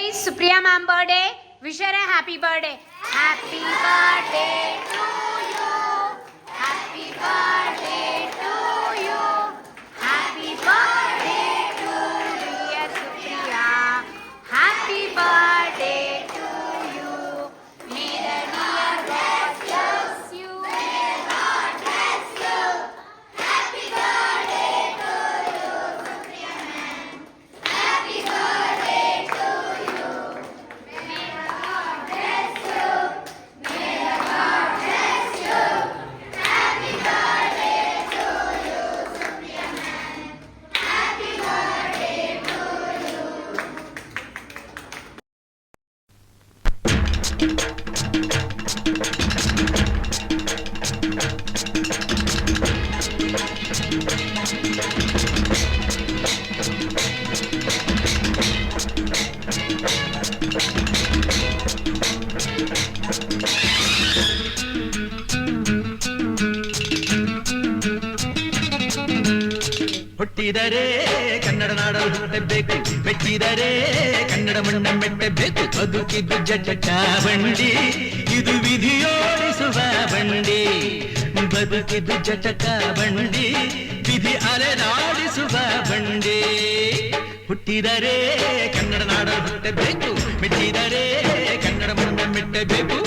is Supriya ma'am birthday. Wish her a happy birthday. Happy birthday to you. Happy birthday to you. Happy birthday to dear Supriya. Happy birthday to you. May the dear God bless you. May God bless you. Happy birthday to you, Supriya ma'am. Happy birthday to you. May the God bless you. May the God bless you. Happy birthday to you, Supriya ma'am. Happy birthday to you. ಹುಟ್ಟಿದರೆ ಕನ್ನಡ ನಾಡಲು ಹುಟ್ಟಬೇಕು, ಮೆಟ್ಟಿದರೆ ಕನ್ನಡ ಮಣ್ಣ ಮೆಟ್ಟಬೇಕು. ಬದುಕಿದ್ದು ಜಟಕ ಬಂಡಿ, ಇದು ವಿಧಿಯೋಡಿಸುವ ಬಂಡಿ. ಬದುಕಿದ್ದು ಜಟಕ ಬಂಡಿ, ವಿಧಿ ಅಲೆದಾಡಿಸುವ ಬಂಡಿ. ಹುಟ್ಟಿದರೆ ಕನ್ನಡ ನಾಡಲು ಹುಟ್ಟಬೇಕು, ಮೆಟ್ಟಿದರೆ ಕನ್ನಡ ಮಣ್ಣ ಮೆಟ್ಟಬೇಕು.